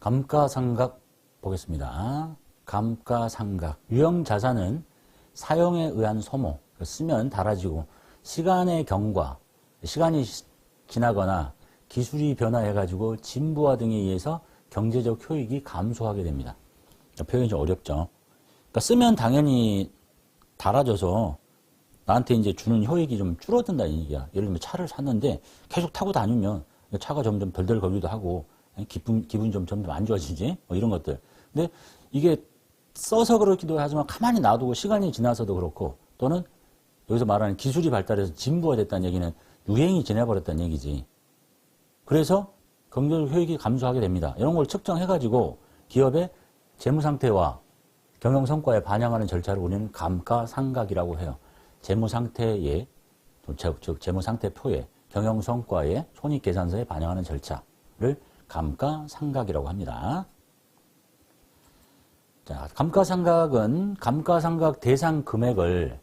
감가상각 보겠습니다. 감가상각. 유형자산은 사용에 의한 소모, 쓰면 달아지고 시간의 경과, 시간이 지나거나 기술이 변화해가지고 진부화 등에 의해서 경제적 효익이 감소하게 됩니다. 표현이 좀 어렵죠. 그러니까 쓰면 당연히 달아져서 나한테 이제 주는 효익이 좀 줄어든다는 얘기야. 예를 들면 차를 샀는데 계속 타고 다니면 차가 점점 덜덜거리기도 하고 기분이 좀 점점 안 좋아지지? 뭐 이런 것들. 근데 이게 써서 그렇기도 하지만 가만히 놔두고 시간이 지나서도 그렇고 또는 여기서 말하는 기술이 발달해서 진부화됐다는 얘기는 유행이 지나버렸다는 얘기지. 그래서 경제적 효익이 감소하게 됩니다. 이런 걸 측정해가지고 기업의 재무상태와 경영성과에 반영하는 절차를 우리는 감가상각이라고 해요. 재무상태에, 즉 재무상태표에 경영성과에 손익계산서에 반영하는 절차를 감가상각이라고 합니다. 자, 감가상각은 감가상각 대상 금액을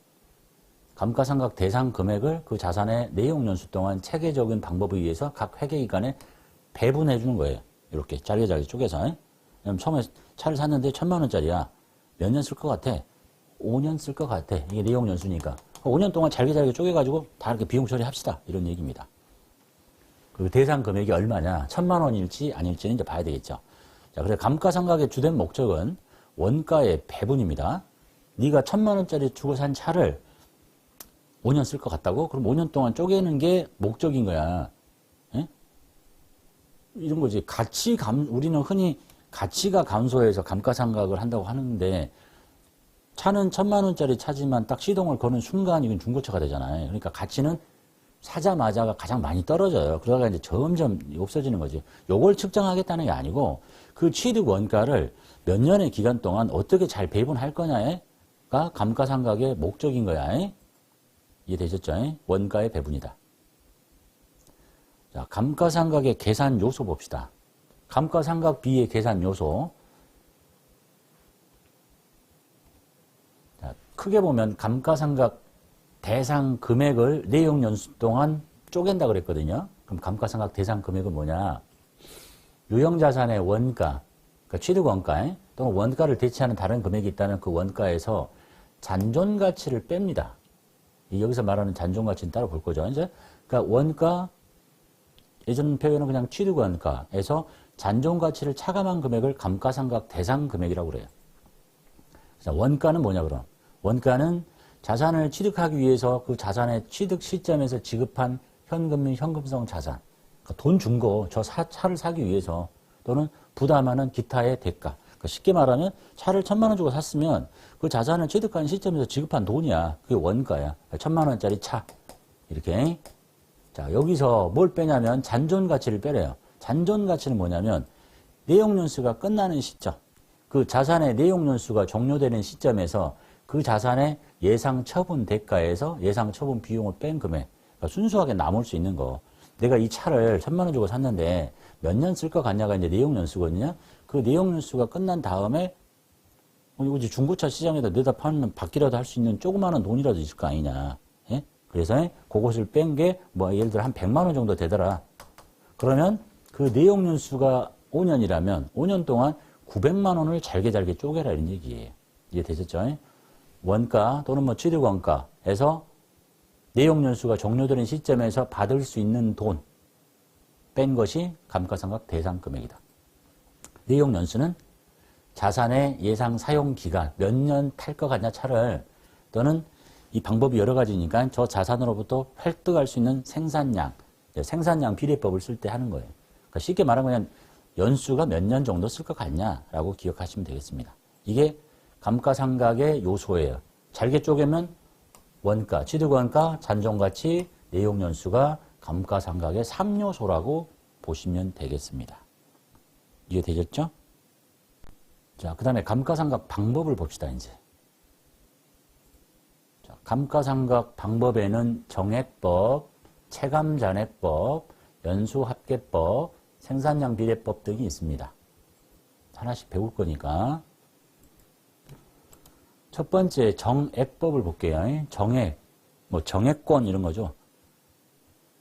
그 자산의 내용연수 동안 체계적인 방법에 의해서 각 회계기간에 배분해 주는 거예요. 이렇게 잘게 쪼개서. 그럼 처음에 차를 샀는데 1,000만 원짜리야. 몇 년 쓸 것 같아? 5년 쓸 것 같아. 이게 내용연수니까. 5년 동안 잘게 쪼개가지고 다 이렇게 비용 처리합시다. 이런 얘기입니다. 그 대상 금액이 얼마냐? 1,000만 원일지 아닐지는 이제 봐야 되겠죠. 자, 그래서 감가상각의 주된 목적은 원가의 배분입니다. 네가 1,000만 원짜리 주고 산 차를 5년 쓸 것 같다고? 그럼 5년 동안 쪼개는 게 목적인 거야. 에? 이런 거지. 우리는 흔히 가치가 감소해서 감가상각을 한다고 하는데 차는 1,000만 원짜리 차지만 딱 시동을 거는 순간 이건 중고차가 되잖아요. 그러니까 가치는 사자마자가 가장 많이 떨어져요. 그러다가 이제 점점 없어지는 거지. 요걸 측정하겠다는 게 아니고 그 취득 원가를 몇 년의 기간 동안 어떻게 잘 배분할 거냐가 감가상각의 목적인 거야. 이해되셨죠? 원가의 배분이다. 자, 감가상각의 계산 요소 봅시다. 감가상각비의 계산 요소. 자, 크게 보면 감가상각 대상 금액을 내용연수 동안 쪼갠다 그랬거든요. 그럼 감가상각 대상 금액은 뭐냐? 유형자산의 원가, 그러니까 취득원가 또는 원가를 대체하는 다른 금액이 있다면 그 원가에서 잔존가치를 뺍니다. 여기서 말하는 잔존가치는 따로 볼 거죠. 이제 그러니까 원가, 예전 표현은 그냥 취득원가에서 잔존가치를 차감한 금액을 감가상각 대상 금액이라고 그래요. 자, 원가는 뭐냐 그럼? 원가는 자산을 취득하기 위해서 그 자산의 취득 시점에서 지급한 현금 및 현금성 자산, 그러니까 돈 준 거, 저 차를 사기 위해서 또는 부담하는 기타의 대가. 그러니까 쉽게 말하면 차를 1,000만 원 주고 샀으면 그 자산을 취득한 시점에서 지급한 돈이야. 그게 원가야. 1,000만 원짜리 차. 이렇게. 자, 여기서 뭘 빼냐면 잔존가치를 빼래요. 잔존가치는 뭐냐면 내용연수가 끝나는 시점, 그 자산의 내용연수가 종료되는 시점에서 그 자산의 예상 처분 대가에서 예상 처분 비용을 뺀 금액, 그러니까 순수하게 남을 수 있는 거. 내가 이 차를 1,000만 원 주고 샀는데 몇 년 쓸 것 같냐가 이제 내용연수거든요. 그 내용연수가 끝난 다음에 이거 이제 중고차 시장에다 내다 파는 받기라도 할 수 있는 조그마한 돈이라도 있을 거 아니냐. 예? 그래서 그것을 뺀 게 뭐 예를 들어 한 100만 원 정도 되더라. 그러면 그 내용연수가 5년이라면 5년 동안 900만 원을 잘게 쪼개라 이런 얘기예요. 이해되셨죠? 원가 또는 뭐 취득원가에서 내용연수가 종료되는 시점에서 받을 수 있는 돈 뺀 것이 감가상각 대상 금액이다. 내용연수는 자산의 예상 사용 기간, 몇 년 탈 것 같냐 차를, 또는 이 방법이 여러 가지니까 저 자산으로부터 획득할 수 있는 생산량 비례법을 쓸 때 하는 거예요. 그러니까 쉽게 말하면 그냥 연수가 몇 년 정도 쓸 것 같냐라고 기억하시면 되겠습니다. 이게 감가상각의 요소예요. 잘게 쪼개면 원가, 취득원가, 잔존가치, 내용연수가 감가상각의 3요소라고 보시면 되겠습니다. 이해되셨죠? 자, 그 다음에 감가상각 방법을 봅시다, 이제. 자, 감가상각 방법에는 정액법, 체감잔액법, 연수합계법, 생산량 비례법 등이 있습니다. 하나씩 배울 거니까. 첫 번째 정액법을 볼게요. 정액, 뭐 정액권 이런 거죠.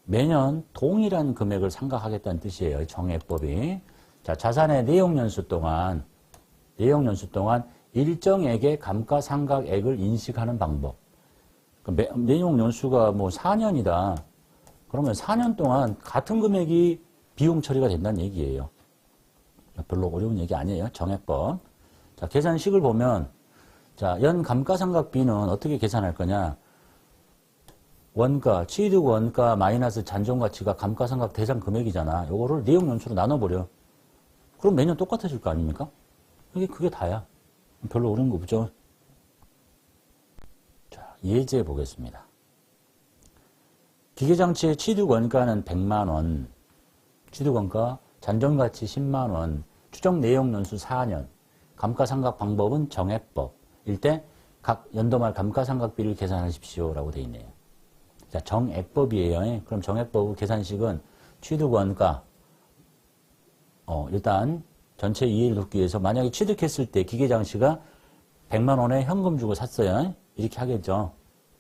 매년 동일한 금액을 상각하겠다는 뜻이에요. 정액법이. 자, 자산의 내용연수 동안 일정액의 감가상각액을 인식하는 방법. 내용연수가 뭐 4년이다. 그러면 4년 동안 같은 금액이 비용 처리가 된다는 얘기예요. 별로 어려운 얘기 아니에요. 정액법. 자, 계산식을 보면, 자, 연 감가상각비는 어떻게 계산할 거냐. 원가, 취득 원가 마이너스 잔존가치가 감가상각 대상 금액이잖아. 요거를 내용연수로 나눠버려. 그럼 매년 똑같아질 거 아닙니까? 그게 다야. 별로 어려운 거 없죠. 자, 예제 보겠습니다. 기계장치의 취득 원가는 100만 원, 취득 원가, 잔존가치 10만 원, 추정 내용 연수 4년, 감가상각 방법은 정액법. 일 때 각 연도 말 감가상각비를 계산하십시오. 라고 되어 있네요. 자, 정액법이에요. 그럼 정액법 계산식은 취득 원가, 일단 전체 이해를 돕기 위해서 만약에 취득했을 때 기계장치가 100만 원에 현금 주고 샀어요. 이렇게 하겠죠.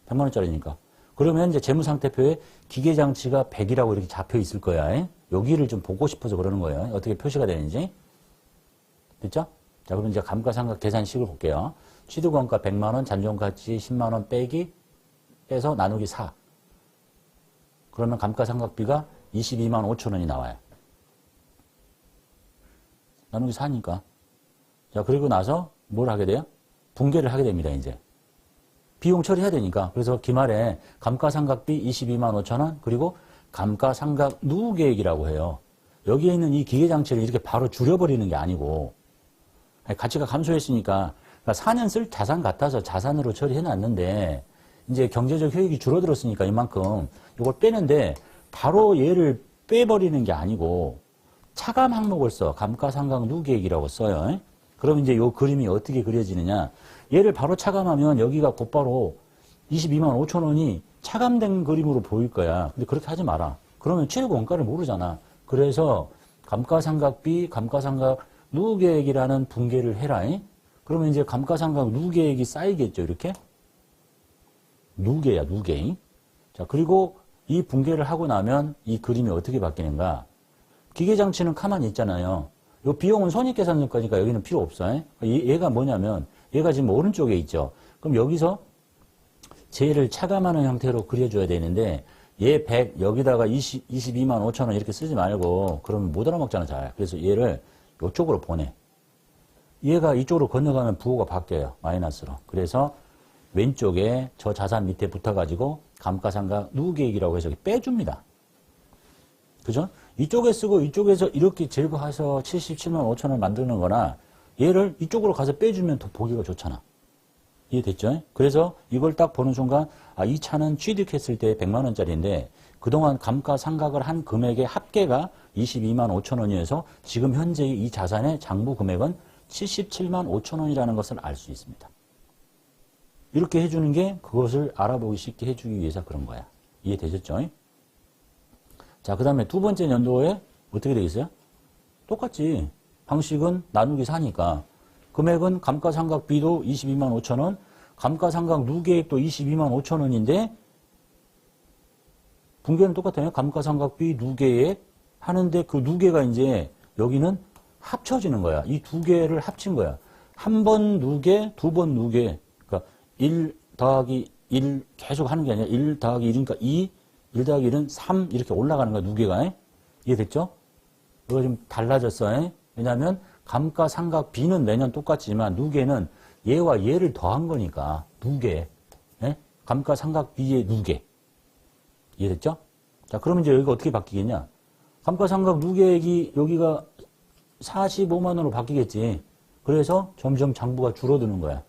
100만 원짜리니까. 그러면 이제 재무상태표에 기계장치가 100이라고 이렇게 잡혀 있을 거야. 여기를 좀 보고 싶어서 그러는 거예요. 어떻게 표시가 되는지. 됐죠? 자, 그럼 이제 감가상각 계산식을 볼게요. 취득원가 100만 원, 잔존가치 10만 원 빼서 나누기 4. 그러면 감가상각비가 22만 5천 원이 나와요. 나누기 4니까. 자, 그리고 나서 뭘 하게 돼요? 분개를 하게 됩니다, 이제. 비용 처리해야 되니까. 그래서 기말에 감가상각비 22만 5천 원, 그리고 감가상각 누계액이라고 해요. 여기에 있는 이 기계장치를 이렇게 바로 줄여버리는 게 아니고, 가치가 감소했으니까, 그러니까 4년 쓸 자산 같아서 자산으로 처리해놨는데, 이제 경제적 효익이 줄어들었으니까 이만큼 이걸 빼는데, 바로 얘를 빼버리는 게 아니고, 차감 항목을 써. 감가상각 누계액이라고 써요. 그럼 이제 이 그림이 어떻게 그려지느냐. 얘를 바로 차감하면 여기가 곧바로 22만 5천 원이 차감된 그림으로 보일 거야. 근데 그렇게 하지 마라. 그러면 취득 원가를 모르잖아. 그래서 감가상각비, 감가상각 누계액이라는 분계를 해라. 그러면 이제 감가상각 누계액이 쌓이겠죠. 이렇게. 누계야, 누계. 자, 그리고 이 분계를 하고 나면 이 그림이 어떻게 바뀌는가. 기계장치는 가만히 있잖아요. 이 비용은 손익계산서까지가 여기는 필요 없어. 얘가 뭐냐면 얘가 지금 오른쪽에 있죠. 그럼 여기서 쟤를 차감하는 형태로 그려줘야 되는데 얘 100 여기다가 22만 5천 원 이렇게 쓰지 말고 그러면 못 알아먹잖아. 잘. 그래서 얘를 이쪽으로 보내. 얘가 이쪽으로 건너가면 부호가 바뀌어요. 마이너스로. 그래서 왼쪽에 저 자산 밑에 붙어가지고 감가상각 누계액이라고 해서 빼줍니다. 그죠? 이쪽에 쓰고 이쪽에서 이렇게 제거해서 77만 5천 원 만드는 거나 얘를 이쪽으로 가서 빼주면 더 보기가 좋잖아. 이해됐죠? 그래서 이걸 딱 보는 순간 이 차는 취득했을 때 100만 원짜리인데 그동안 감가상각을 한 금액의 합계가 22만 5천 원이어서 지금 현재 이 자산의 장부 금액은 77만 5천 원이라는 것을 알 수 있습니다. 이렇게 해주는 게 그것을 알아보기 쉽게 해주기 위해서 그런 거야. 이해되셨죠? 자, 그 다음에 두 번째 연도에 어떻게 되겠어요? 똑같지. 방식은 나누기 4니까. 금액은 감가상각비도 22만 5천 원, 감가상각 누계액도 22만 5천 원인데 분계는 똑같아요. 감가상각비 누계액 하는데 그 누계가 이제 여기는 합쳐지는 거야. 이 두 개를 합친 거야. 한 번 누계, 두 번 누계. 그러니까 1 더하기 1 계속 하는 게 아니라 1 더하기 1이니까 2, 1 더하기 1은 3 이렇게 올라가는 거야. 누계가. 이해됐죠? 이거 좀 달라졌어. 왜냐하면 감가상각비는 매년 똑같지만 누계는 얘와 얘를 더한 거니까 누계. 감가상각비의 누계. 이해됐죠? 자, 그러면 이제 여기가 어떻게 바뀌겠냐? 감가상각 누계액이 여기가 45만 원으로 바뀌겠지. 그래서 점점 장부가 줄어드는 거야.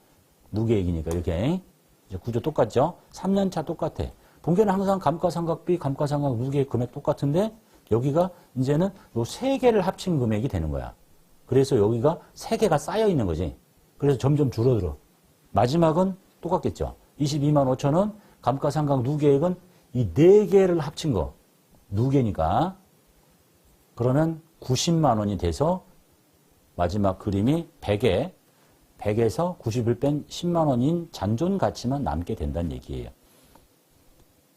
누계액이니까 이렇게. 이제 구조 똑같죠? 3년차 똑같아. 분계는 항상 감가상각비, 감가상각 누계액 금액 똑같은데 여기가 이제는 요 세 개를 합친 금액이 되는 거야. 그래서 여기가 세 개가 쌓여 있는 거지. 그래서 점점 줄어들어. 마지막은 똑같겠죠. 22만 5천 원, 감가상각 누계액은 이 네 개를 합친 거. 누계니까. 그러면 90만 원이 돼서 마지막 그림이 100에서 90을 뺀 10만 원인 잔존 가치만 남게 된다는 얘기예요.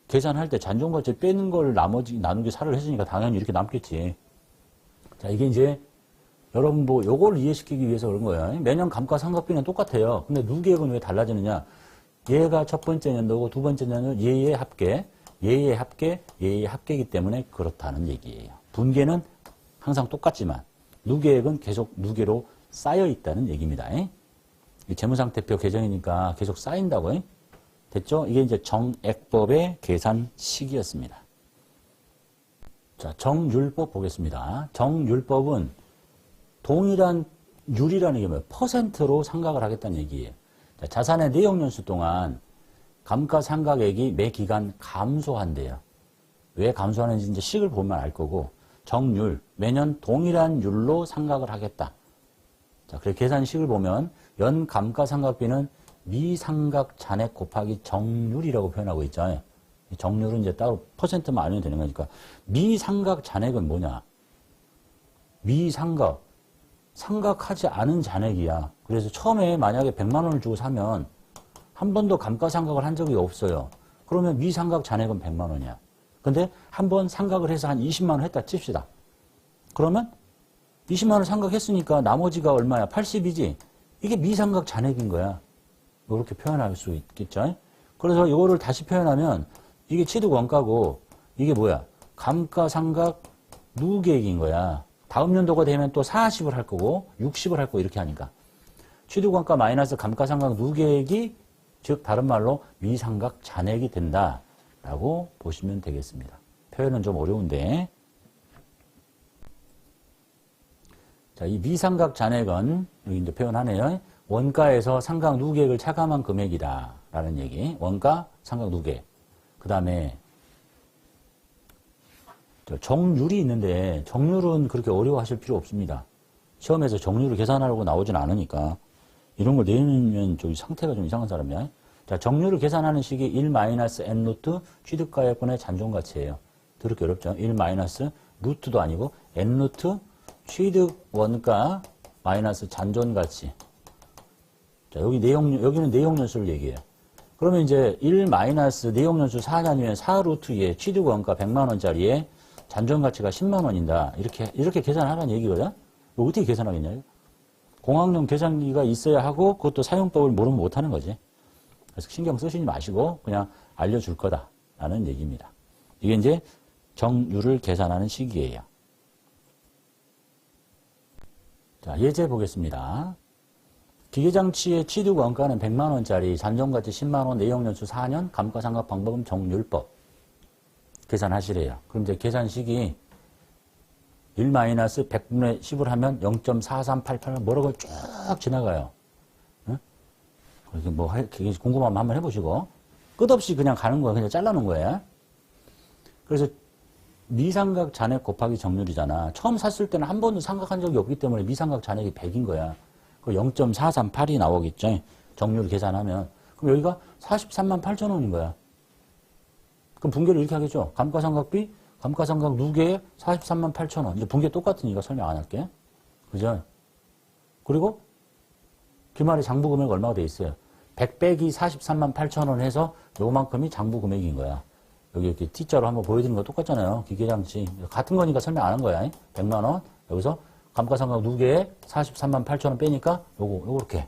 계산할 때 잔존 가치 빼는 걸 나머지 나누기 4를 했으니까 당연히 이렇게 남겠지. 자, 이게 이제 여러분 뭐 요걸 이해시키기 위해서 그런 거예요. 매년 감가상각비는 똑같아요. 근데 누계액은 왜 달라지느냐? 얘가 첫 번째 연도고 두 번째 연도는 얘의 합계, 얘의 합계, 얘의 합계이기 때문에 그렇다는 얘기예요. 분계는 항상 똑같지만 누계액은 계속 누계로 쌓여 있다는 얘기입니다. 재무상태표 개정이니까 계속 쌓인다고. 됐죠? 이게 이제 정액법의 계산식이었습니다. 자, 정률법 보겠습니다. 정률법은 동일한 율이라는 게 뭐예요? 퍼센트로 상각을 하겠다는 얘기예요. 자, 자산의 내역연수 동안 감가상각액이 매 기간 감소한대요. 왜 감소하는지 이제 식을 보면 알 거고, 정률, 매년 동일한 율로 상각을 하겠다. 자, 그래 계산식을 보면 연 감가상각비는 미상각 잔액 곱하기 정률이라고 표현하고 있죠. 정률은 이제 따로 퍼센트만 알면 되는 거니까. 미상각 잔액은 뭐냐? 미상각. 상각하지 않은 잔액이야. 그래서 처음에 만약에 100만 원을 주고 사면 한 번도 감가상각을 한 적이 없어요. 그러면 미상각 잔액은 100만 원이야. 근데 한 번 상각을 해서 한 20만 원 했다 칩시다. 그러면 20만 원 상각했으니까 나머지가 얼마야? 80이지? 이게 미상각 잔액인 거야. 이렇게 표현할 수 있겠죠? 그래서 이거를 다시 표현하면 이게 취득원가고 이게 뭐야? 감가상각 누계액인 거야. 다음 연도가 되면 또 40을 할 거고 60을 할 거고 이렇게 하니까. 취득원가 마이너스 감가상각 누계액이 즉 다른 말로 미상각 잔액이 된다라고 보시면 되겠습니다. 표현은 좀 어려운데. 자, 이 미상각 잔액은 여기 이제 표현하네요. 원가에서 상각 누계액을 차감한 금액이다라는 얘기. 원가, 상각 누계액. 그 다음에 정률이 있는데 정률은 그렇게 어려워하실 필요 없습니다. 시험에서 정률을 계산하려고 나오진 않으니까 이런 걸 내면 좀 상태가 좀 이상한 사람이야. 자, 정률을 계산하는 식이 1-n 루트 취득가액분의 잔존가치예요. 더럽게 어렵죠. 1 루트도 아니고 n 루트 취득 원가 마이너스 잔존가치. 자, 여기는 내용연수를 얘기해요. 그러면 이제 1 내용연수 4냐면 4루트에 취득 원가 100만 원짜리에 잔존가치가 10만 원인다. 이렇게 계산하라는 얘기거든. 이거 어떻게 계산하겠냐? 공학용 계산기가 있어야 하고 그것도 사용법을 모르면 못하는 거지. 그래서 신경 쓰시지 마시고 그냥 알려줄 거다라는 얘기입니다. 이게 이제 정률을 계산하는 식이에요. 자, 예제 보겠습니다. 기계장치의 취득 원가는 100만 원짜리, 잔존가치 10만 원, 내역연수 4년, 감가상각 방법은 정률법. 계산하시래요. 그럼 이제 계산식이 1-100분의 10을 하면 0.4388 뭐라고 쭉 지나가요. 응? 뭐 궁금하면 한번 해보시고 끝없이 그냥 가는 거야. 그냥 잘라놓은 거예요. 그래서 미상각 잔액 곱하기 정률이잖아. 처음 샀을 때는 한 번도 상각한 적이 없기 때문에 미상각 잔액이 100인 거야. 그 0.438이 나오겠죠. 정률 계산하면. 그럼 여기가 43만 8천 원인 거야. 그럼 분계를 이렇게 하겠죠. 감가상각비, 감가상각 누계액 43만 8천 원. 이제 분계 똑같으니까 설명 안 할게. 그죠? 그리고 기말에 장부금액 얼마가 돼 있어요? 100 빼기 43만 8천 원 해서 요만큼이 장부금액인 거야. 여기 이렇게 T자로 한번 보여드리는 거 똑같잖아요. 기계장치. 같은 거니까 설명 안 한 거야. 100만 원. 여기서 감가상각 누계액 43만 8천 원 빼니까 요렇게.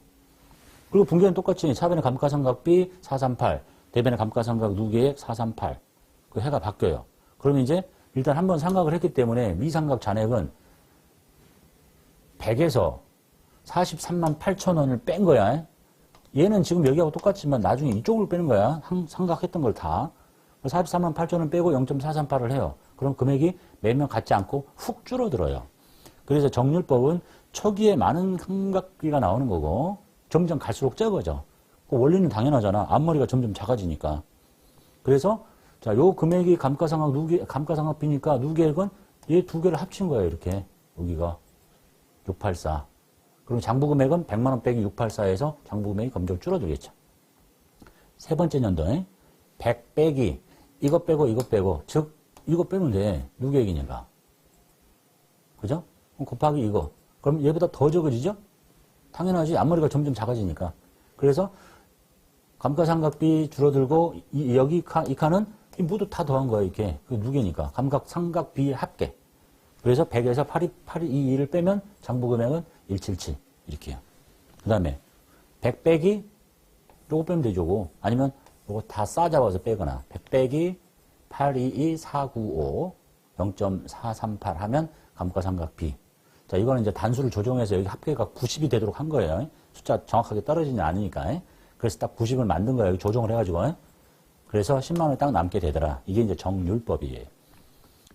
그리고 분계는 똑같이 차변의 감가상각비 438, 대변의 감가상각 누계액 438. 그 해가 바뀌어요. 그러면 이제 일단 한번 상각을 했기 때문에 미상각 잔액은 100에서 43만 8천 원을 뺀 거야. 얘는 지금 여기하고 똑같지만 나중에 이쪽으로 빼는 거야. 상각했던 걸 다. 43만 8천 원 빼고 0.438을 해요. 그럼 금액이 매년 같지 않고 훅 줄어들어요. 그래서 정률법은 초기에 많은 상각비가 나오는 거고 점점 갈수록 적어져. 그 원리는 당연하잖아. 앞머리가 점점 작아지니까. 그래서 자, 요 금액이 감가상각비니까 누계액은 얘 두 개를 합친 거예요. 이렇게 여기가 684. 그럼 장부금액은 100만 원 빼기 684에서 장부금액이 검정 줄어들겠죠. 세 번째 연도에 100 빼기 이거 빼고 즉 이거 빼면 돼. 누계액이니까. 그죠? 그럼 곱하기 이거. 그럼 얘보다 더 적어지죠? 당연하지. 앞머리가 점점 작아지니까. 그래서 감가상각비 줄어들고 여기 이 칸은 모두 다 더한 거야. 이렇게. 그 누계니까. 감가상각비 합계. 그래서 100에서 822를 빼면 장부 금액은 177 이렇게요. 그 다음에 100 빼기 요거 빼면 되죠. 아니면 요거 다 싸잡아서 빼거나 100 빼기 822 495 0.438 하면 감가상각 B. 자, 이거는 이제 단수를 조정해서 여기 합계가 90이 되도록 한 거예요. 숫자 정확하게 떨어지지 않으니까. 그래서 딱 90을 만든 거예요. 여기 조정을 해가지고. 그래서 10만 원이 딱 남게 되더라. 이게 이제 정률법이에요.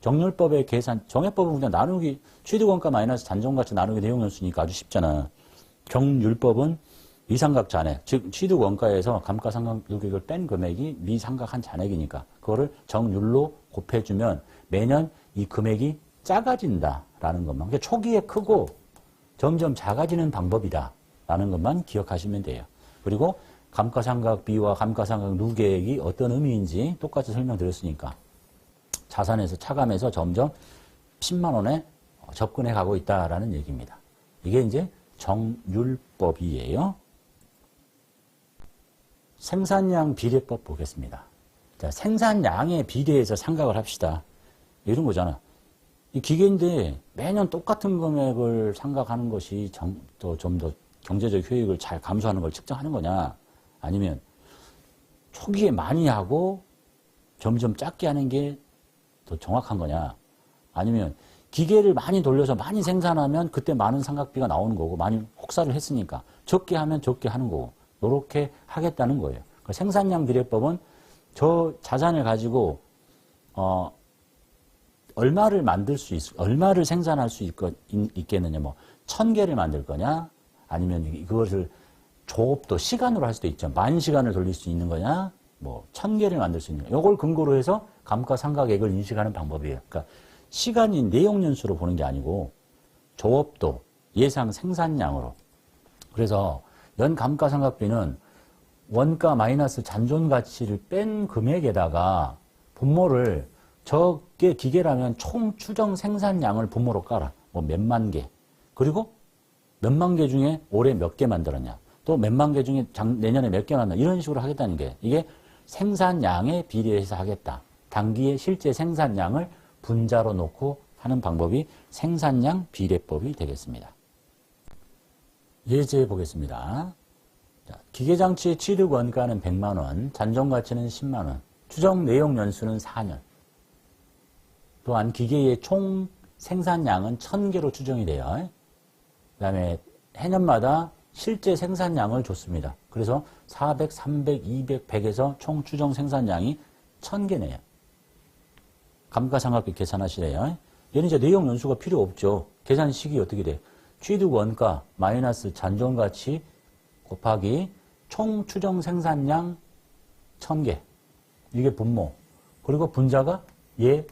정률법의 계산, 정액법은 그냥 나누기, 취득원가 마이너스 잔존가치 나누기 내용연수니까 아주 쉽잖아. 정률법은 미상각 잔액, 즉 취득원가에서 감가상각 요격을 뺀 금액이 미상각한 잔액이니까 그거를 정률로 곱해주면 매년 이 금액이 작아진다라는 것만. 그러니까 초기에 크고 점점 작아지는 방법이다라는 것만 기억하시면 돼요. 그리고 감가상각비와 감가상각 누계액이 어떤 의미인지 똑같이 설명드렸으니까 자산에서 차감해서 점점 10만 원에 접근해 가고 있다라는 얘기입니다. 이게 이제 정률법이에요. 생산량 비례법 보겠습니다. 자, 생산량에 비례해서 상각을 합시다. 이런 거잖아. 이 기계인데 매년 똑같은 금액을 상각하는 것이 좀 더 경제적 효익을 잘 감수하는 걸 측정하는 거냐? 아니면 초기에 많이 하고 점점 작게 하는 게 더 정확한 거냐? 아니면 기계를 많이 돌려서 많이 생산하면 그때 많은 상각비가 나오는 거고 많이 혹사를 했으니까 적게 하면 적게 하는 거고 이렇게 하겠다는 거예요. 그러니까 생산량 비례법은 저 자산을 가지고 얼마를 얼마를 생산할 수 있겠느냐, 뭐 1000개를 만들 거냐, 아니면 그것을 조업도 시간으로 할 수도 있죠. 10,000시간을 돌릴 수 있는 거냐, 뭐 1000개를 만들 수 있는 거냐. 이걸 근거로 해서 감가상각액을 인식하는 방법이에요. 그러니까 시간이 내용연수로 보는 게 아니고 조업도 예상 생산량으로. 그래서 연 감가상각비는 원가 마이너스 잔존가치를 뺀 금액에다가 분모를 저게 기계라면 총 추정 생산량을 분모로 깔아. 뭐 몇만 개. 그리고 몇만 개 중에 올해 몇 개 만들었냐. 또 몇만 개 중에 내년에 몇 개 만들었냐. 이런 식으로 하겠다는 게 이게 생산량에 비례해서 하겠다. 단기의 실제 생산량을 분자로 놓고 하는 방법이 생산량 비례법이 되겠습니다. 예제 보겠습니다. 자, 기계장치의 취득 원가는 100만 원, 잔존가치는 10만 원, 추정 내용 연수는 4년. 또한 기계의 총 생산량은 1000개로 추정이 돼요. 그 다음에 해년마다 실제 생산량을 줬습니다. 그래서 400, 300, 200, 100에서 총 추정 생산량이 1000개네요. 감가상각비 계산하시래요. 얘는 이제 내용 연수가 필요 없죠. 계산식이 어떻게 돼? 취득 원가 마이너스 잔존가치 곱하기 총 추정 생산량 1000개. 이게 분모. 그리고 분자가 얘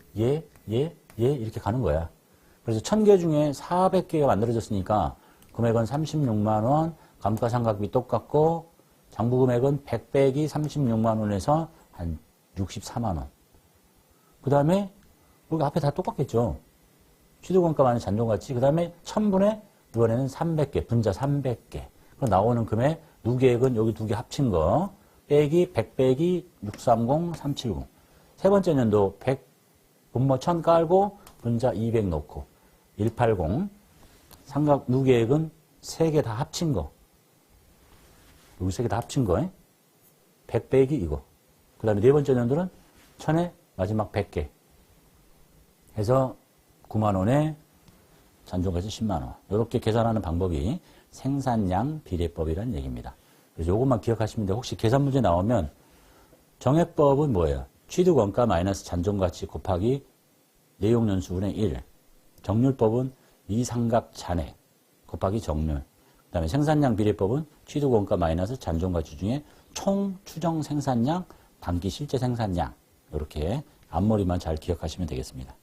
이렇게 가는 거야. 그래서 1000개 중에 400개가 만들어졌으니까 금액은 36만 원, 감가상각비 똑같고 장부금액은 100 빼기 36만 원에서 한 64만 원. 그 다음에 여기 앞에 다 똑같겠죠. 취득원가 마이너스 잔존가치. 그 다음에 1000분의 이번에는 300개, 분자 300개. 그럼 나오는 금액, 누계액은 여기 두 개 합친 거 빼기 100 빼기 630, 370. 세 번째 년도 100 분모 1000 깔고 분자 200 넣고 180. 상각 누계액은 세 개 다 합친 거. 여기 세 개 다 합친 거. 100 빼기 이거. 그 다음에 네 번째 년도는 1000에 마지막 100개. 해서 9만 원에 잔존가치 10만 원. 이렇게 계산하는 방법이 생산량 비례법이라는 얘기입니다. 그래서 이것만 기억하시면 돼요. 혹시 계산 문제 나오면 정액법은 뭐예요? 취득원가 마이너스 잔존가치 곱하기 내용연수분의 1. 정률법은 미상각 잔액 곱하기 정률. 그 다음에 생산량 비례법은 취득원가 마이너스 잔존가치 중에 총 추정 생산량, 단기 실제 생산량. 이렇게 앞머리만 잘 기억하시면 되겠습니다.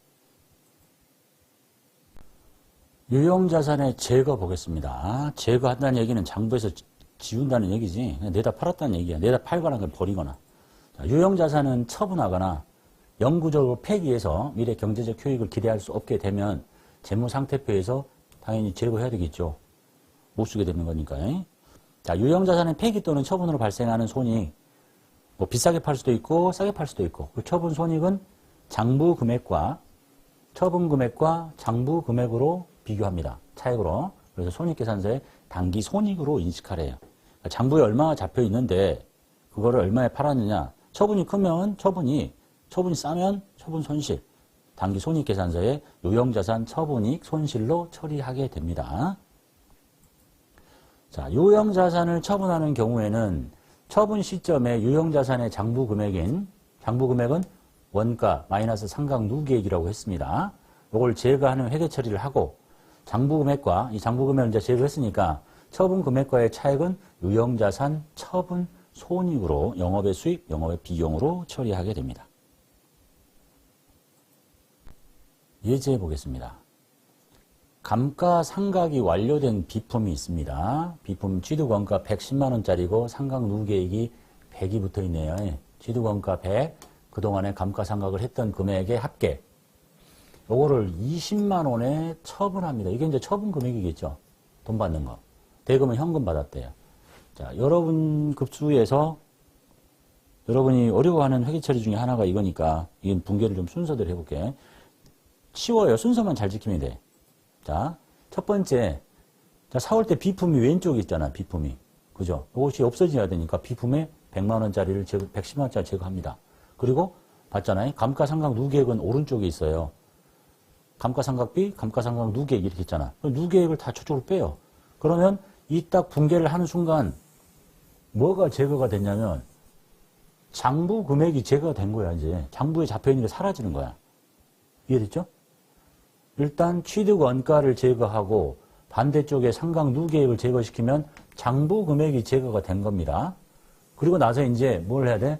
유형자산의 제거 보겠습니다. 제거한다는 얘기는 장부에서 지운다는 얘기지. 그냥 내다 팔았다는 얘기야. 내다 팔거나 그냥 버리거나. 유형자산은 처분하거나 영구적으로 폐기해서 미래 경제적 효익을 기대할 수 없게 되면 재무상태표에서 당연히 제거해야 되겠죠. 못 쓰게 되는 거니까. 자, 유형자산의 폐기 또는 처분으로 발생하는 손익. 뭐 비싸게 팔 수도 있고 싸게 팔 수도 있고 그 처분 손익은 장부 금액과 처분 금액과 장부 금액으로 비교합니다. 차액으로. 그래서 손익계산서에 당기 손익으로 인식하래요. 그러니까 장부에 얼마가 잡혀 있는데 그거를 얼마에 팔았느냐. 처분이 크면 처분이 싸면 처분 손실. 당기 손익계산서에 요형자산 처분익 손실로 처리하게 됩니다. 자, 요형자산을 처분하는 경우에는 처분 시점에 요형자산의 장부 금액은 원가 마이너스 상각 누계액이라고 했습니다. 이걸 제거하는 회계 처리를 하고 장부금액과 이 장부금액을 이제 제거했으니까 처분금액과의 차액은 유형자산 처분 손익으로 영업의 수익, 영업의 비용으로 처리하게 됩니다. 예제해 보겠습니다. 감가상각이 완료된 비품이 있습니다. 비품 취득원가 110만원짜리고 상각 누계액이 100이 붙어 있네요. 취득원가 100, 그동안에 감가상각을 했던 금액의 합계. 요거를 20만 원에 처분합니다. 이게 이제 처분 금액이겠죠. 돈 받는 거. 대금은 현금 받았대요. 자, 여러분 급수에서 여러분이 어려워하는 회계 처리 중에 하나가 이거니까 이건 분개를 좀 순서대로 해볼게. 쉬워요. 순서만 잘 지키면 돼. 자, 첫 번째. 자, 사올 때 비품이 왼쪽에 있잖아. 비품이. 그죠? 이것이 없어져야 되니까 비품에 100만 원짜리를 110만 원짜리 제거합니다. 그리고 봤잖아요. 감가상각 누계액은 오른쪽에 있어요. 감가상각비, 감가상각 누계액 이렇게 있잖아. 누계액을 다 저쪽으로 빼요. 그러면 이 딱 분개를 하는 순간 뭐가 제거가 됐냐면 장부 금액이 제거가 된 거야. 이제 장부에 잡혀있는 게 사라지는 거야. 이해됐죠? 일단 취득 원가를 제거하고 반대쪽에 상각 누계액을 제거시키면 장부 금액이 제거가 된 겁니다. 그리고 나서 이제 뭘 해야 돼?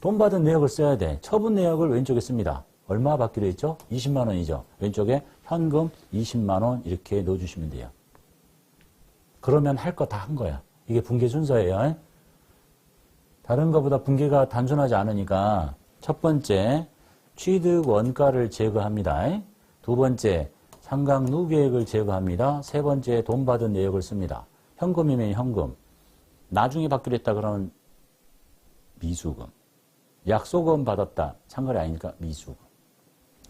돈 받은 내역을 써야 돼. 처분 내역을 왼쪽에 씁니다. 얼마 받기로 했죠? 20만 원이죠. 왼쪽에 현금 20만 원 이렇게 넣어주시면 돼요. 그러면 할 거 다 한 거야. 이게 분개 순서예요. 다른 것보다 분개가 단순하지 않으니까 첫 번째 취득 원가를 제거합니다. 두 번째 상각 누계액을 제거합니다. 세 번째 돈 받은 내역을 씁니다. 현금이면 현금. 나중에 받기로 했다 그러면 미수금. 약속은 받았다. 상관이 아니니까 미수금.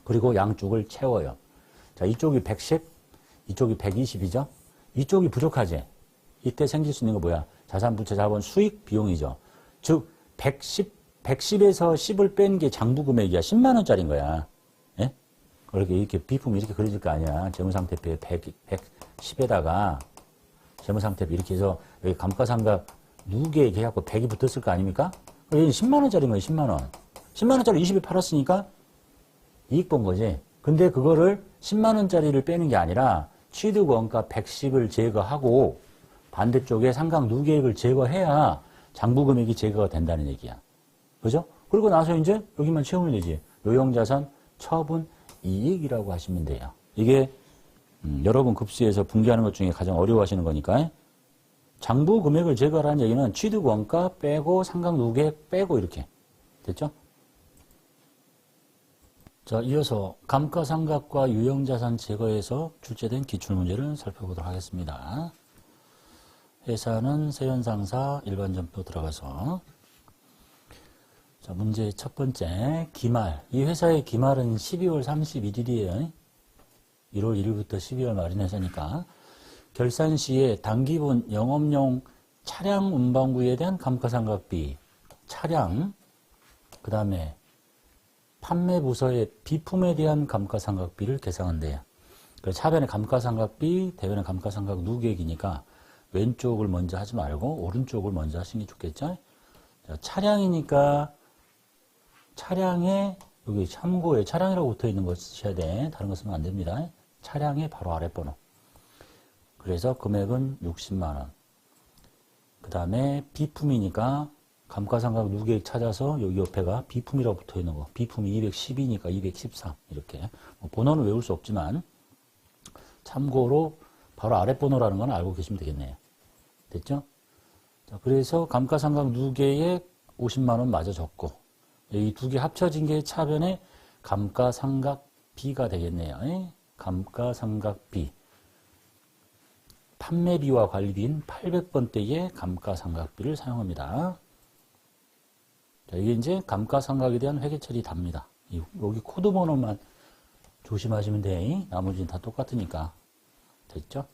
그리고 양쪽을 채워요. 자, 이쪽이 110, 이쪽이 120이죠. 이쪽이 부족하지. 이때 생길 수 있는 거 뭐야? 자산부채 자본 수익 비용이죠. 즉 110에서 10을 뺀 게 장부금액이야. 10만 원짜리인 거야. 예? 그렇게 이렇게 비품이 이렇게 그려질 거 아니야. 재무상태표에 110에다가 재무상태표 이렇게 해서 여기 감가상각 누계액 해갖고 100이 붙었을 거 아닙니까? 여기 10만 원짜리인 거예요. 10만 원. 10만 원짜리 20에 팔았으니까 이익 본 거지. 근데 그거를 10만 원짜리를 빼는 게 아니라 취득 원가 110을 제거하고 반대쪽에 상각 누계액을 제거해야 장부 금액이 제거가 된다는 얘기야. 그죠? 그리고 나서 이제 여기만 채우면 되지. 요형자산 처분 이익이라고 하시면 돼요. 이게 여러분 급수에서 분개하는 것 중에 가장 어려워하시는 거니까 장부 금액을 제거하라는 얘기는 취득 원가 빼고 상각 누계액 빼고 이렇게 됐죠? 자, 이어서 감가상각과 유형자산 제거에서 출제된 기출문제를 살펴보도록 하겠습니다. 회사는 세연상사 일반점표 들어가서 자, 문제 첫 번째 기말. 이 회사의 기말은 12월 31일이에요. 1월 1일부터 12월 말인 회사니까 결산 시에 당기분 영업용 차량 운반구에 대한 감가상각비, 차량, 그 다음에 판매 부서의 비품에 대한 감가상각비를 계산한대요. 차변의 감가상각비, 대변의 감가상각 누계액이니까 왼쪽을 먼저 하지 말고 오른쪽을 먼저 하시는 게 좋겠죠. 자, 차량이니까 차량에 여기 참고에 차량이라고 붙어 있는 거 쓰셔야 돼. 다른 거 쓰면 안 됩니다. 차량의 바로 아래 번호. 그래서 금액은 60만 원. 그 다음에 비품이니까 감가상각 누계액 찾아서 여기 옆에가 비품이라고 붙어 있는 거. 비품이 212니까 213 이렇게. 번호는 외울 수 없지만 참고로 바로 아래 번호라는 건 알고 계시면 되겠네요. 됐죠? 자, 그래서 감가상각 누계액 50만 원 마저 적고 이 두 개 합쳐진 게 차변의 감가상각비가 되겠네요. 감가상각비. 판매비와 관리비인 800번대의 감가상각비를 사용합니다. 자, 이게 이제 감가상각에 대한 회계처리 답니다. 여기 코드 번호만 조심하시면 돼. 나머지는 다 똑같으니까. 됐죠?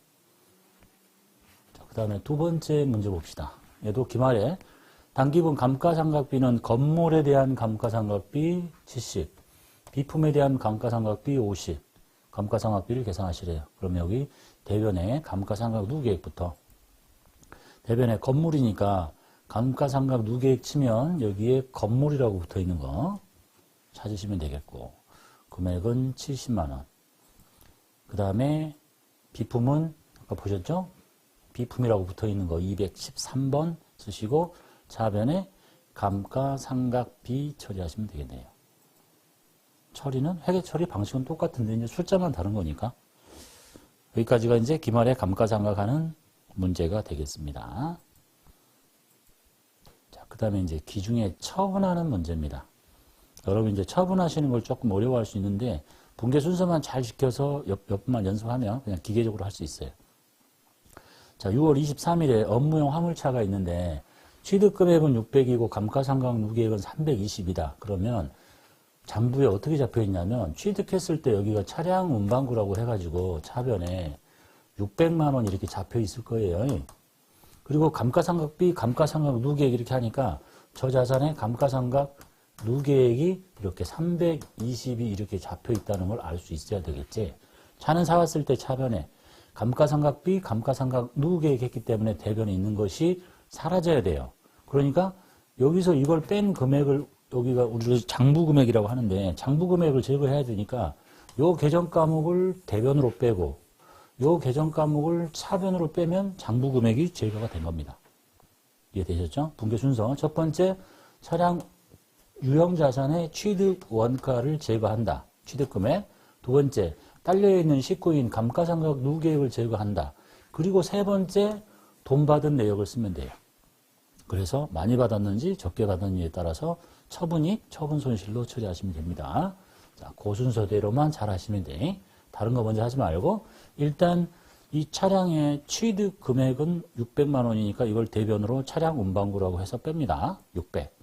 자, 그 다음에 두 번째 문제 봅시다. 얘도 기말에 단기분 감가상각비는 건물에 대한 감가상각비 70, 비품에 대한 감가상각비 50, 감가상각비를 계산하시래요. 그럼 여기 대변에 감가상각 누계획부터 대변에 건물이니까 감가상각 누계획 치면 여기에 건물이라고 붙어 있는 거 찾으시면 되겠고 금액은 70만 원. 그 다음에 비품은 아까 보셨죠? 비품이라고 붙어 있는 거 213번 쓰시고 차변에 감가상각비 처리하시면 되겠네요. 처리는 회계 처리 방식은 똑같은데 이제 숫자만 다른 거니까 여기까지가 이제 기말에 감가상각하는 문제가 되겠습니다. 자, 그 다음에 이제 기중에 처분하는 문제입니다. 여러분 이제 처분하시는 걸 조금 어려워할 수 있는데 분계 순서만 잘 지켜서 몇 번만 연습하면 그냥 기계적으로 할 수 있어요. 자, 6월 23일에 업무용 화물차가 있는데 취득금액은 600이고 감가상각 누계액은 320이다. 그러면 장부에 어떻게 잡혀 있냐면 취득했을 때 여기가 차량 운반구라고 해가지고 차변에 600만 원 이렇게 잡혀 있을 거예요. 그리고 감가상각비, 감가상각 누계액 이렇게 하니까 저 자산의 감가상각 누계액이 이렇게 320이 이렇게 잡혀 있다는 걸 알 수 있어야 되겠지. 차는 사왔을 때 차변에 감가상각비, 감가상각 누계액 했기 때문에 대변에 있는 것이 사라져야 돼요. 그러니까 여기서 이걸 뺀 금액을 여기가 우리가 장부금액이라고 하는데 장부금액을 제거해야 되니까 요 계정 과목을 대변으로 빼고 요 계정 과목을 차변으로 빼면 장부금액이 제거가 된 겁니다. 이해되셨죠? 분계 순서. 첫 번째, 차량 유형자산의 취득 원가를 제거한다. 취득금액. 두 번째, 딸려있는 식구인 감가상각 누계액을 제거한다. 그리고 세 번째, 돈 받은 내역을 쓰면 돼요. 그래서 많이 받았는지 적게 받았는지에 따라서 처분이익, 처분 손실로 처리하시면 됩니다. 자, 그 순서대로만 잘 하시면 돼. 다른 거 먼저 하지 말고 일단 이 차량의 취득 금액은 600만 원이니까 이걸 대변으로 차량 운반구라고 해서 뺍니다. 600.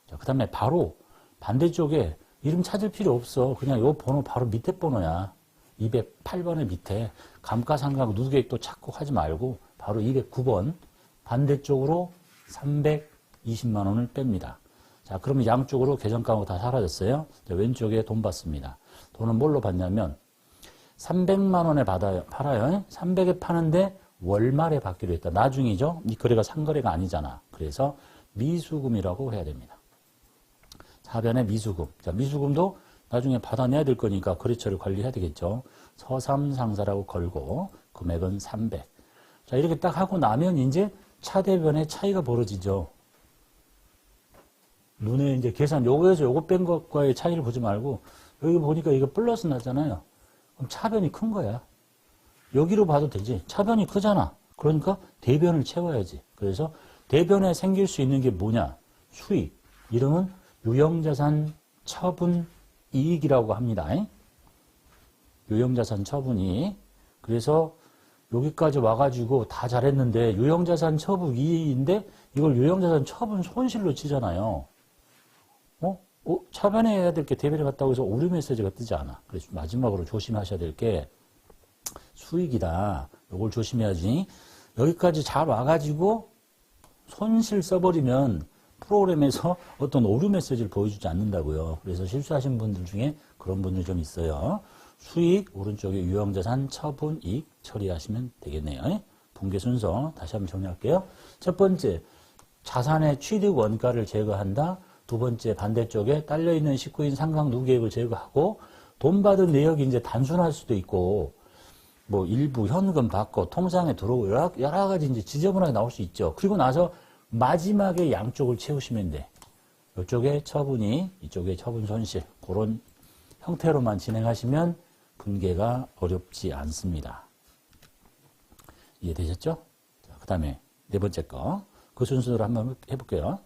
자, 그 다음에 바로 반대쪽에 이름 찾을 필요 없어. 그냥 요 번호 바로 밑에 번호야. 208번의 밑에 감가상각 누계액도 찾고 하지 말고 바로 209번 반대쪽으로 320만 원을 뺍니다. 자, 그러면 양쪽으로 계정 과목 다 사라졌어요. 자, 왼쪽에 돈 받습니다. 돈은 뭘로 받냐면 300만 원에 팔아요. 300에 파는데 월말에 받기로 했다. 나중이죠. 이 거래가 상거래가 아니잖아. 그래서 미수금이라고 해야 됩니다. 사변의 미수금. 자, 미수금도 나중에 받아내야 될 거니까 거래처를 관리해야 되겠죠. 서삼상사라고 걸고 금액은 300. 자, 이렇게 딱 하고 나면 이제 차대변의 차이가 벌어지죠. 눈에 이제 계산 요거에서 요거 뺀 것과의 차이를 보지 말고 여기 보니까 이거 플러스 나잖아요. 그럼 차변이 큰 거야. 여기로 봐도 되지. 차변이 크잖아. 그러니까 대변을 채워야지. 그래서 대변에 생길 수 있는 게 뭐냐? 수익. 이름은 유형자산 처분이익이라고 합니다. 유형자산 처분이익. 그래서 여기까지 와가지고 다 잘했는데 유형자산 처분이익인데 이걸 유형자산 처분 손실로 치잖아요. 차변에 해야 될 게 대변에 갔다고 해서 오류 메시지가 뜨지 않아. 그래서 마지막으로 조심하셔야 될 게 수익이다. 이걸 조심해야지. 여기까지 잘 와가지고 손실 써버리면 프로그램에서 어떤 오류 메시지를 보여주지 않는다고요. 그래서 실수하신 분들 중에 그런 분들 좀 있어요. 수익, 오른쪽에 유형자산 처분이익 처리하시면 되겠네요. 분계 순서 다시 한번 정리할게요. 첫 번째, 자산의 취득 원가를 제거한다. 두 번째, 반대쪽에 딸려있는 식구인 상각 누계액을 제거하고 돈 받은 내역이 이제 단순할 수도 있고 뭐 일부 현금 받고 통장에 들어오고 여러 가지 이제 지저분하게 나올 수 있죠. 그리고 나서 마지막에 양쪽을 채우시면 돼. 이쪽에 처분이, 이쪽에 처분 손실. 그런 형태로만 진행하시면 분계가 어렵지 않습니다. 이해되셨죠? 그 다음에 네 번째 거. 그 순서대로 한번 해볼게요.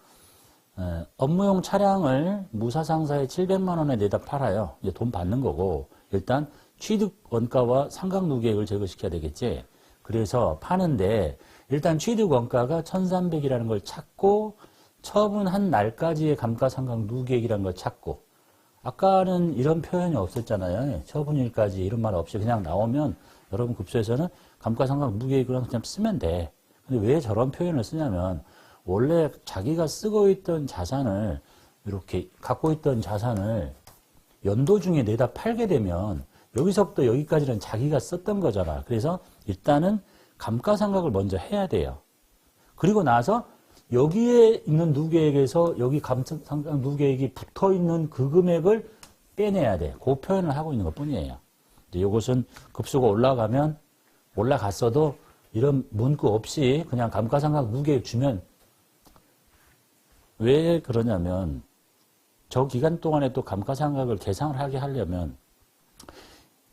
업무용 차량을 무사상사에 700만 원에 내다 팔아요. 이제 돈 받는 거고 일단 취득 원가와 상각 누계액을 제거시켜야 되겠지. 그래서 파는데 일단 취득 원가가 1,300이라는 걸 찾고 처분한 날까지의 감가상각 누계액이라는 걸 찾고 아까는 이런 표현이 없었잖아요. 처분일까지 이런 말 없이 그냥 나오면 여러분 급수에서는 감가상각 무계획을 그냥 쓰면 돼. 근데 왜 저런 표현을 쓰냐면 원래 자기가 쓰고 있던 자산을 이렇게 갖고 있던 자산을 연도 중에 내다 팔게 되면 여기서부터 여기까지는 자기가 썼던 거잖아. 그래서 일단은 감가상각을 먼저 해야 돼요. 그리고 나서 여기에 있는 누계획에서 여기 감가상각 누계획이 붙어 있는 그 금액을 빼내야 돼. 그 표현을 하고 있는 것 뿐이에요. 이것은 급수가 올라가면 올라갔어도 이런 문구 없이 그냥 감가상각 누계획 주면 왜 그러냐면 저 기간 동안에 또 감가상각을 계상을 하게 하려면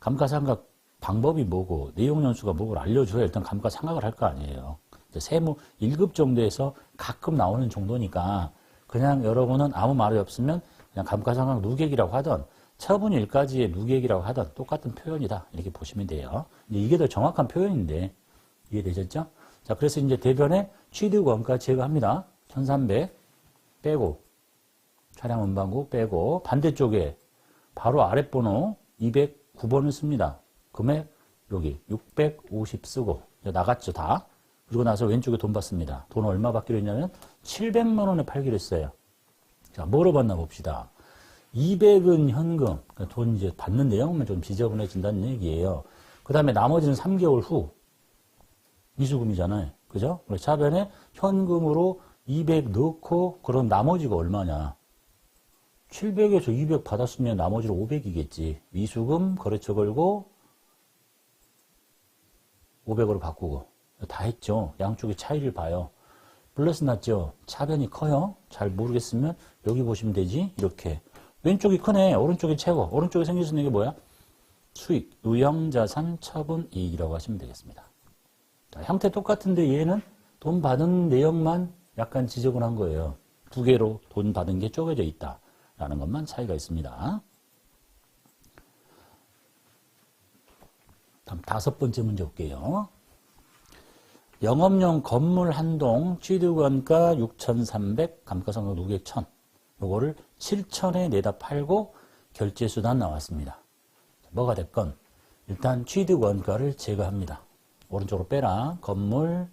감가상각 방법이 뭐고 내용연수가 뭐고 알려줘야 일단 감가상각을 할 거 아니에요. 세무 1급 정도에서 가끔 나오는 정도니까 그냥 여러분은 아무 말이 없으면 그냥 감가상각 누계획이라고 하던 처분일까지의 누계획이라고 하던 똑같은 표현이다 이렇게 보시면 돼요. 이게 더 정확한 표현인데 이해되셨죠? 자, 그래서 이제 대변에 취득원가 제거합니다. 1300 빼고 차량 운반구 빼고 반대쪽에 바로 아랫번호 209번을 씁니다. 금액 여기 650 쓰고 나갔죠 다. 그리고 나서 왼쪽에 돈 받습니다. 돈 얼마 받기로 했냐면 700만 원에 팔기로 했어요. 자, 뭐로 받나 봅시다. 200은 현금, 그러니까 돈 이제 받는 내용만 좀 지저분해진다는 얘기예요. 그 다음에 나머지는 3개월 후 미수금이잖아요. 그죠? 차변에 현금으로 200 넣고 그럼 나머지가 얼마냐. 700에서 200 받았으면 나머지는 500이겠지. 미수금, 거래처 걸고 500으로 바꾸고 다 했죠. 양쪽의 차이를 봐요. 플러스 났죠. 차변이 커요. 잘 모르겠으면 여기 보시면 되지. 이렇게 왼쪽이 크네. 오른쪽이 최고. 오른쪽에 생길 수 있는 게 뭐야? 수익, 유형자산, 처분, 이익이라고 하시면 되겠습니다. 자, 형태 똑같은데 얘는 돈 받은 내용만 약간 지저분한 거예요. 두 개로 돈 받은 게 쪼개져 있다라는 것만 차이가 있습니다. 다음 5번째 문제 볼게요. 영업용 건물 한 동 취득원가 6,300, 감가상각 누계획 1,000. 요거를 7,000에 내다 팔고 결제수단 나왔습니다. 뭐가 됐건 일단 취득원가를 제거합니다. 오른쪽으로 빼라. 건물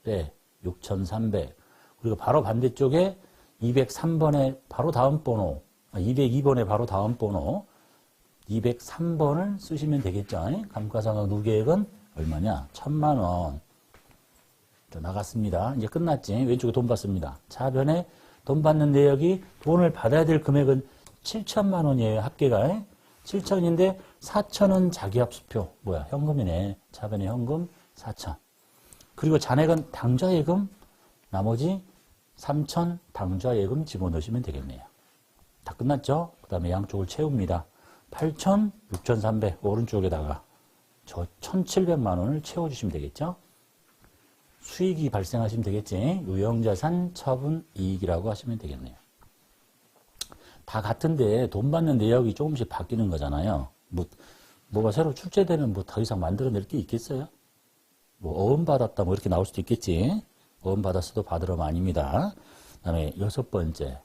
빼 6,300. 그리고 바로 반대쪽에 203번에 바로 다음 번호, 202번에 바로 다음 번호 203번을 쓰시면 되겠죠. 감가상각 누계획은 얼마냐? 1,000만 원. 나갔습니다. 이제 끝났지. 왼쪽에 돈 받습니다. 차변에 돈 받는 내역이 돈을 받아야 될 금액은 7천만 원이에요. 합계가. 7천인데 4천은 자기합수표. 뭐야? 현금이네. 차변에 현금 4천. 그리고 잔액은 당좌예금 나머지 3천 당좌예금 집어넣으시면 되겠네요. 다 끝났죠? 그 다음에 양쪽을 채웁니다. 8천, 6,300 오른쪽에다가 저 1,700만 원을 채워주시면 되겠죠? 수익이 발생하시면 되겠지. 유형자산, 처분, 이익이라고 하시면 되겠네요. 다 같은데 돈 받는 내역이 조금씩 바뀌는 거잖아요. 뭐가 새로 출제되면 뭐 더 이상 만들어낼 게 있겠어요? 뭐 어음받았다 뭐 이렇게 나올 수도 있겠지. 어음받았어도 받으러면 아닙니다. 그 다음에 6번째.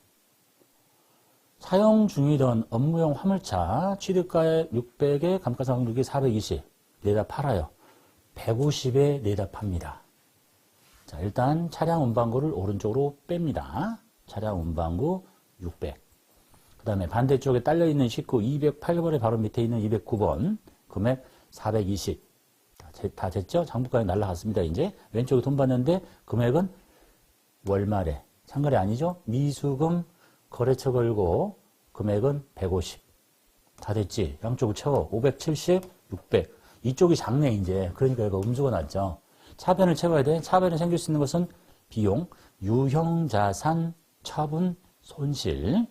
사용 중이던 업무용 화물차 취득가액 600에 감가상각 누계획 420 내다 팔아요. 150에 내다 팝니다. 자, 일단 차량 운반구를 오른쪽으로 뺍니다. 차량 운반구 600. 그 다음에 반대쪽에 딸려있는 식구 208번에 바로 밑에 있는 209번 금액 420. 다 됐죠? 장부가액 날라갔습니다. 이제 왼쪽에 돈 받는데 금액은 월말에 상거래 아니죠? 미수금 거래처 걸고 금액은 150. 다 됐지? 양쪽을 채워. 570, 600. 이쪽이 작네 이제. 그러니까 이거 음수가 났죠. 차변을 채워야 돼. 차변에 생길 수 있는 것은 비용, 유형자산, 처분, 손실.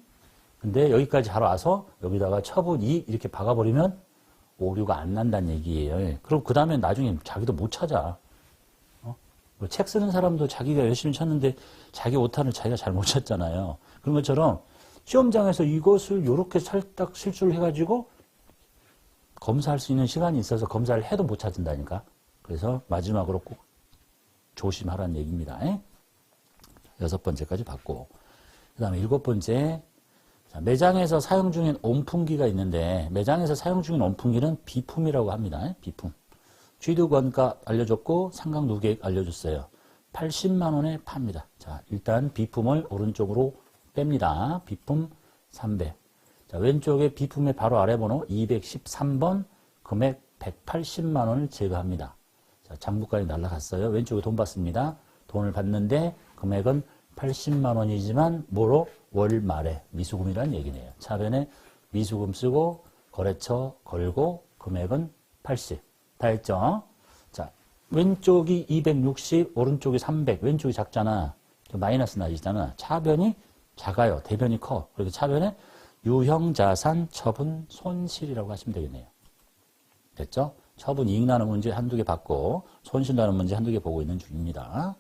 근데 여기까지 바로 와서 여기다가 처분, 이익 이렇게 박아버리면 오류가 안 난다는 얘기예요. 그럼 그 다음에 나중에 자기도 못 찾아. 책 쓰는 사람도 자기가 열심히 쳤는데 자기 오타를 자기가 잘 못 쳤잖아요. 그런 것처럼 시험장에서 이것을 이렇게 살짝 실수를 해가지고 검사할 수 있는 시간이 있어서 검사를 해도 못 찾는다니까. 그래서 마지막으로 꼭 조심하라는 얘기입니다. 6번째까지 받고. 그 다음에 7번째. 자, 매장에서 사용 중인 온풍기가 있는데 매장에서 사용 중인 온풍기는 비품이라고 합니다. 비품. 취득원가 알려줬고 상각 누계액 알려줬어요. 80만 원에 팝니다. 자, 일단 비품을 오른쪽으로 뺍니다. 비품 300. 자, 왼쪽에 비품의 바로 아래 번호 213번 금액 180만 원을 제거합니다. 자, 장부까지 날라갔어요. 왼쪽에 돈 받습니다. 돈을 받는데 금액은 80만 원이지만 뭐로? 월 말에 미수금이라는 얘기네요. 차변에 미수금 쓰고 거래처 걸고 금액은 80. 다 했죠? 자, 왼쪽이 260, 오른쪽이 300. 왼쪽이 작잖아. 마이너스 나지잖아. 차변이 작아요. 대변이 커. 그래서 차변에 유형자산 처분 손실이라고 하시면 되겠네요. 됐죠? 처분 이익 나는 문제 한두 개 받고 손실 나는 문제 한두 개 보고 있는 중입니다.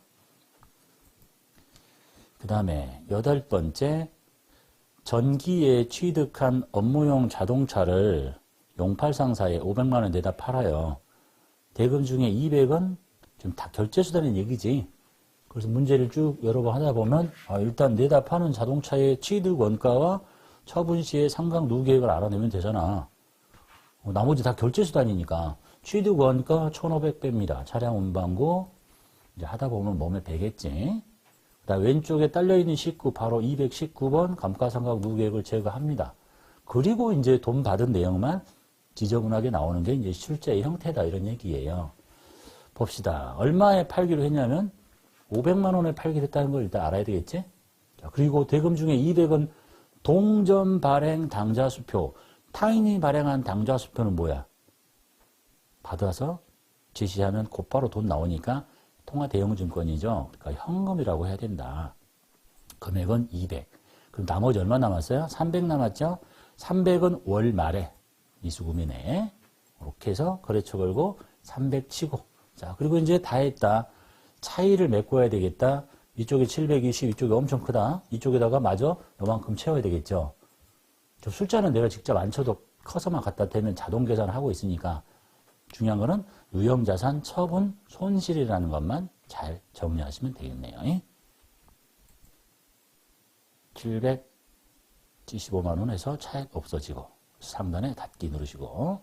그 다음에 8번째, 전기에 취득한 업무용 자동차를 용팔상사에 500만 원 내다 팔아요. 대금 중에 200은 좀 다 결제수단인 얘기지. 그래서 문제를 쭉 여러 번 하다 보면 일단 내다 파는 자동차의 취득 원가와 처분 시의 상각 누계액을 알아내면 되잖아. 나머지 다 결제수단이니까 취득 원가 1,500 뺍니다. 차량 운반고 이제 하다 보면 몸에 배겠지. 그다음 왼쪽에 딸려있는 식구 바로 219번 감가상각 누계액을 제거합니다. 그리고 이제 돈 받은 내용만 지저분하게 나오는 게 이제 실제의 형태다 이런 얘기예요. 봅시다. 얼마에 팔기로 했냐면 500만 원에 팔기로 했다는 걸 일단 알아야 되겠지? 자, 그리고 대금 중에 200은 동전 발행 당좌수표. 타인이 발행한 당좌수표는 뭐야? 받아서 제시하면 곧바로 돈 나오니까 통화대형증권이죠. 그러니까 현금이라고 해야 된다. 금액은 200. 그럼 나머지 얼마 남았어요? 300 남았죠? 300은 월 말에 미수금이네. 이렇게 해서 거래처 걸고 300 치고. 자, 그리고 이제 다 했다. 차이를 메꿔야 되겠다. 이쪽에 720, 이쪽이 엄청 크다. 이쪽에다가 마저 요만큼 채워야 되겠죠. 저 숫자는 내가 직접 안 쳐도 커서만 갖다 대면 자동 계산하고 있으니까 중요한 거는 유형자산 처분 손실이라는 것만 잘 정리하시면 되겠네요. 775만 원에서 차액 없어지고 3단에 닫기 누르시고